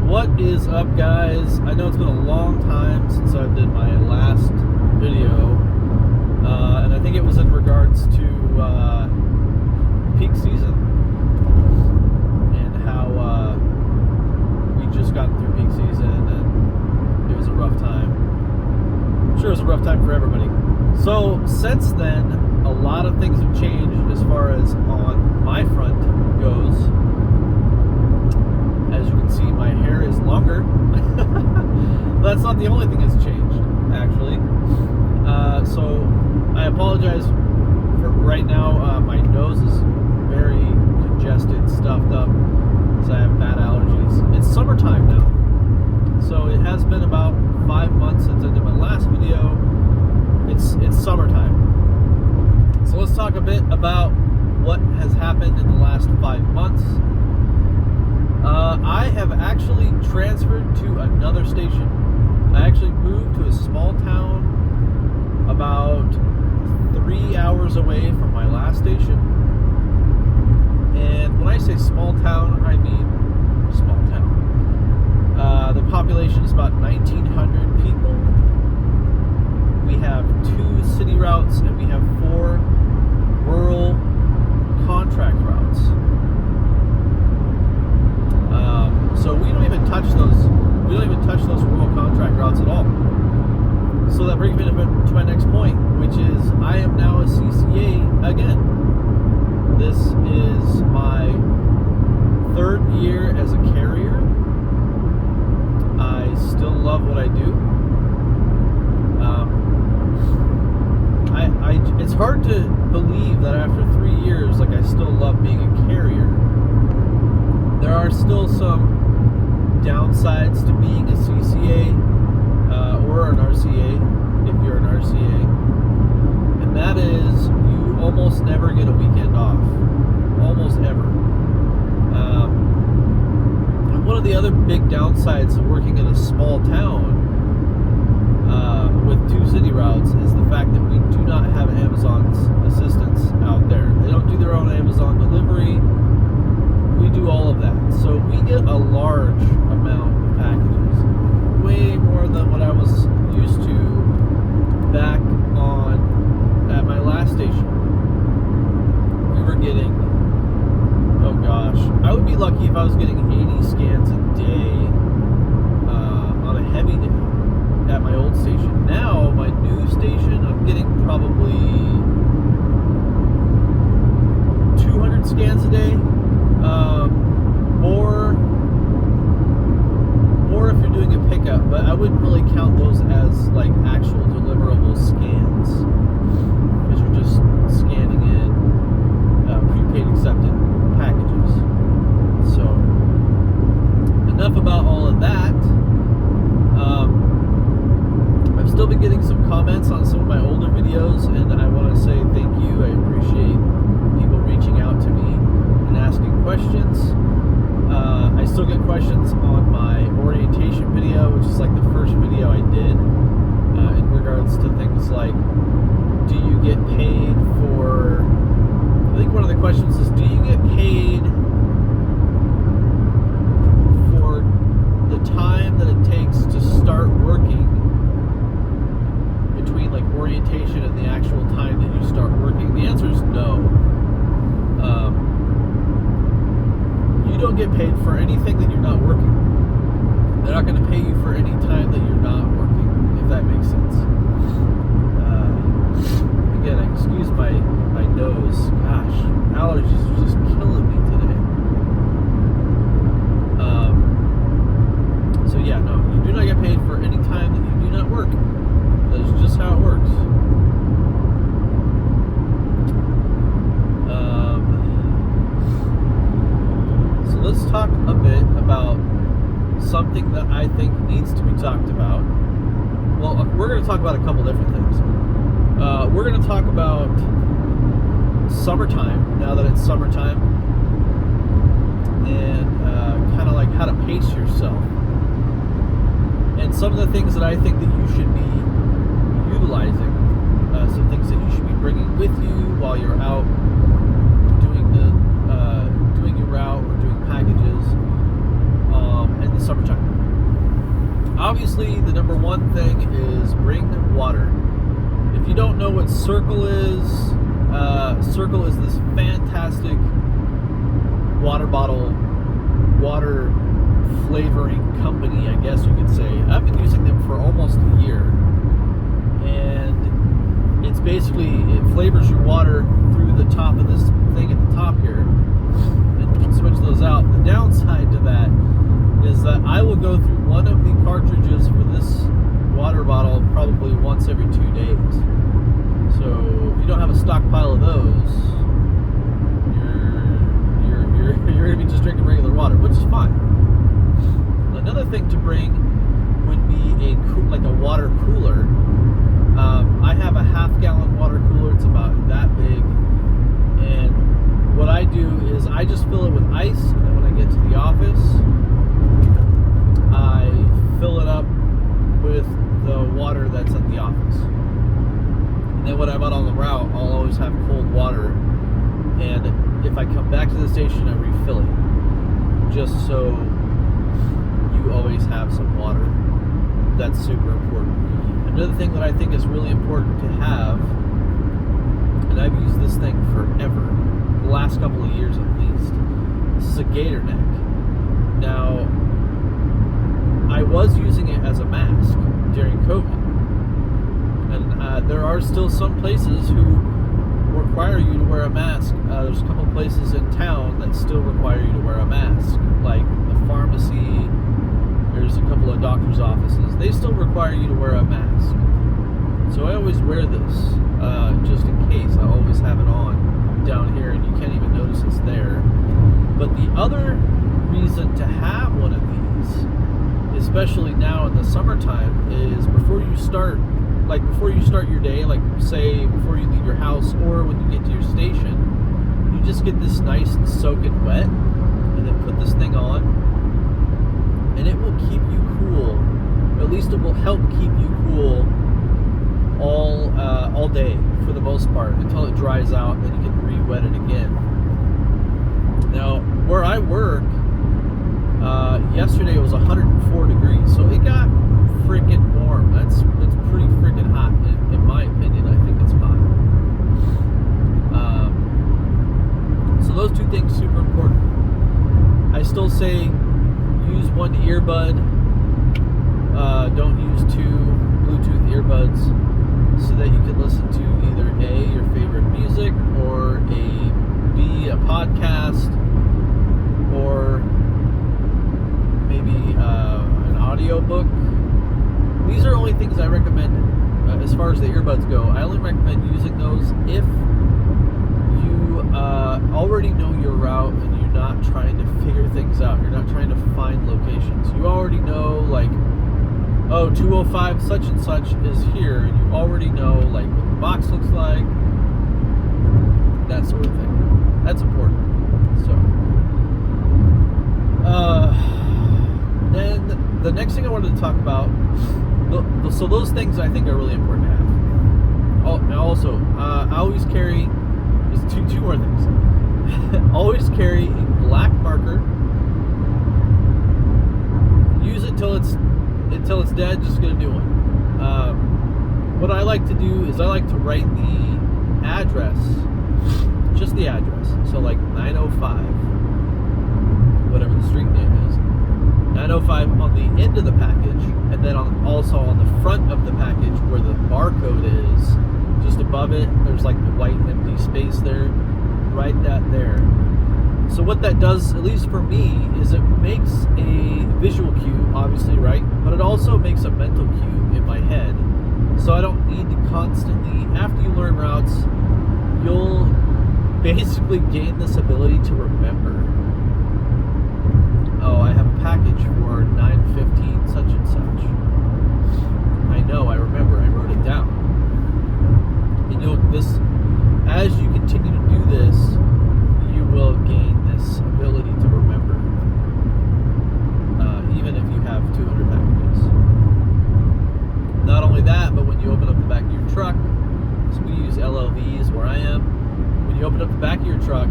What is up, guys? I know it's been a long time since I did my last video, and I think it was in regards to peak season and how we just got through peak season and it was a rough time. I'm sure it was a rough time for everybody. So since then, a lot of things have changed as far as on my front goes. As you can see, my hair is longer. That's not the only thing that's changed, actually. So I apologize for right now. My nose is very congested, stuffed up, because I have bad allergies. It's summertime now. So it has been about 5 months since I did my last video. It's summertime. So let's talk a bit about what has happened in the last 5 months. I have actually transferred to another station. I actually moved to a small town about 3 hours away from my last station. And when I say small town, I mean small town. The population is about 1,900 people. We have 2 city routes and we have 4 rural contract routes. So we don't even touch those. We don't even touch those rural contract routes at all. So that brings me to my next point, which is I am now a CCA again. This is my 3rd year as a carrier. I still love what I do. It's hard to believe that after 3 years, like I still love being a carrier. There are still some downsides to being a CCA or an RCA, if you're an RCA, and that is you almost never get a weekend off, almost ever. And one of the other big downsides of working in a small town with 2 city routes is the fact that we do not have Amazon's assistance out there. They don't do their own Amazon delivery. We do all of that. So we get a large amount of packages. Way more than what I was used to back at my last station. We were getting, oh gosh, I would be lucky if I was getting 80 scans a day on a heavy day at my old station. Now, my new station, I'm getting probably 200 scans a day. More if you're doing a pickup, but I wouldn't really count those as like actual deliverable scans, because you're just scanning in prepaid accepted packages. So enough about all of that. I've still been getting some comments on some of my older videos, and I want to say thank you. I appreciate people reaching out to me and asking questions. I still get questions on my orientation video, which is like the first video I did, in regards to things like, do you get paid for, I think one of the questions is, do you get paid for the time that it takes to start working between like orientation and the actual time that you start working? The answer is no. You don't get paid for anything that you're not working. They're not going to pay you for any time that you're not working, if that makes sense. Again, excuse my nose. Gosh, allergies are just killing me today. So yeah, no, you do not get paid for any time that you do not work. That is just how it works. Let's talk a bit about something that I think needs to be talked about. Well, we're going to talk about a couple different things. We're going to talk about summertime, now that it's summertime, and kind of like how to pace yourself. And some of the things that I think that you should be utilizing, some things that you should be bringing with you while you're out doing your route or doing packages, and summertime. Obviously, the number one thing is bring water. If you don't know what Circle is this fantastic water flavoring company, I guess you could say. I've been using them for almost a year, and it's basically, it flavors your water through the top of this thing at the top here, and you can switch those out. The downside to that is that I will go through one of the cartridges for this water bottle probably once every 2 days. So if you don't have a stockpile of those, you're going to be just drinking regular water, which is fine. Another thing to bring would be a water cooler. I have a half-gallon water cooler. It's about that big, and what I do is I just fill it with ice, and then when I get to the office, I fill it up with the water that's at the office. And then when I'm out on the route, I'll always have cold water, and if I come back to the station, I refill it, just so you always have some water. That's super important. Another thing that I think is really important to have, and I've used this thing forever, the last couple of years at least, this is a Gator Neck. Now, I was using it as a mask during COVID, and there are still some places who require you to wear a mask. There's a couple places in town that still require you to wear a mask, like the pharmacy. There's a couple of doctor's offices. They still require you to wear a mask. So I always wear this, just in case. I always have it on down here, and you can't even notice it's there. But the other reason to have one of these, especially now in the summertime, is before you start your day, like say before you leave your house or when you get to your station, you just get this nice and soaking wet, and then put this thing on, and it will keep you cool. Or at least it will help keep you cool all day for the most part, until it dries out, and then you can re-wet it again. Now, where I work, yesterday it was 104 degrees, so it got freaking warm. That's pretty freaking hot, in my opinion. I think it's hot. So those two things super important. I still say use one earbud. Don't use two Bluetooth earbuds, so that you can listen to either A, your favorite music, or B, a podcast, or maybe an audio book. These are only things I recommend as far as the earbuds go. I only recommend using those if you already know your route and you're not trying to figure things out. You're not trying to find locations. You already know, like, oh, 205 such and such is here, and you already know, like, what the box looks like, that sort of thing. That's important. So, then the next thing I wanted to talk about, so those things I think are really important to have. Also, I always carry, there's two more things. Always carry a black marker. Use it till it's dead. Just get a new one. What I like to do is I like to write the address, just the address. So like 905, whatever the street name is, 905 on the end of the package, and then also on the front of the package where the barcode is, just above it, there's like the white empty space there. Write that there. So what that does, at least for me, is it makes a visual cue, obviously, right? But it also makes a mental cue in my head. So I don't need to constantly, after you learn routes, you'll basically gain this ability to remember. Oh, I have a package for 9:15 such and such. I know, I remember, I wrote it down. And as you continue to do this, you will gain this ability to remember, even if you have 200 packages. Not only that, but when you open up the back of your truck, so we use LLVs where I am, when you open up the back of your truck,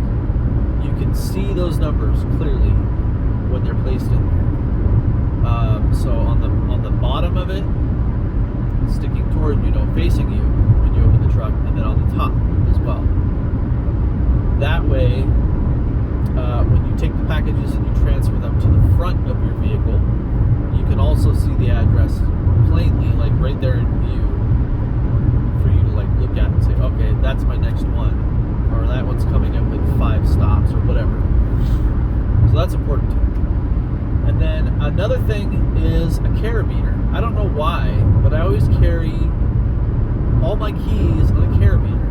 you can see those numbers clearly when they're placed in there. Another thing is a carabiner. I don't know why, but I always carry all my keys on a carabiner.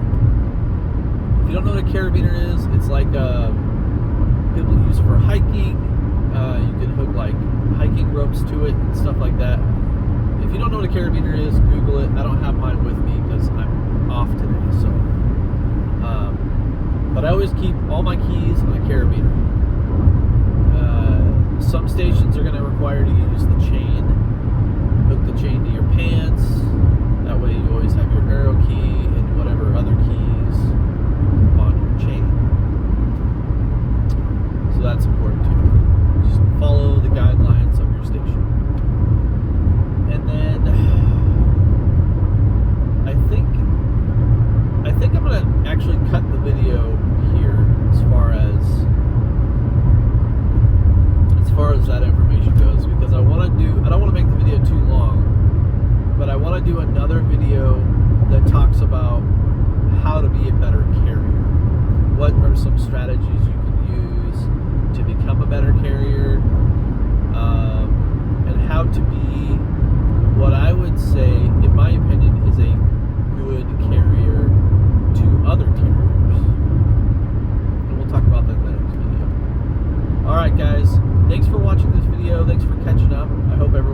If you don't know what a carabiner is, it's like people use for hiking. You can hook like hiking ropes to it and stuff like that. If you don't know what a carabiner is, Google it. I don't have mine with me because I'm off today. So, but I always keep all my keys on a carabiner. Some stations are going to require you to use the chain. Hook the chain to your pants. That way you always have your arrow key and whatever other keys on your chain. So that's important too. Just follow the guidelines of your station. And then I think I'm going to actually cut the video here as far as that information goes, because I don't want to make the video too long, but I want to do another video that talks about how to be a better carrier. What are some strategies you can use to become a better carrier, and how to be what I would say, in my opinion, is a good carrier to other carriers. And we'll talk about that in the next video. Alright guys, thanks for watching this video. Thanks for catching up. I hope everything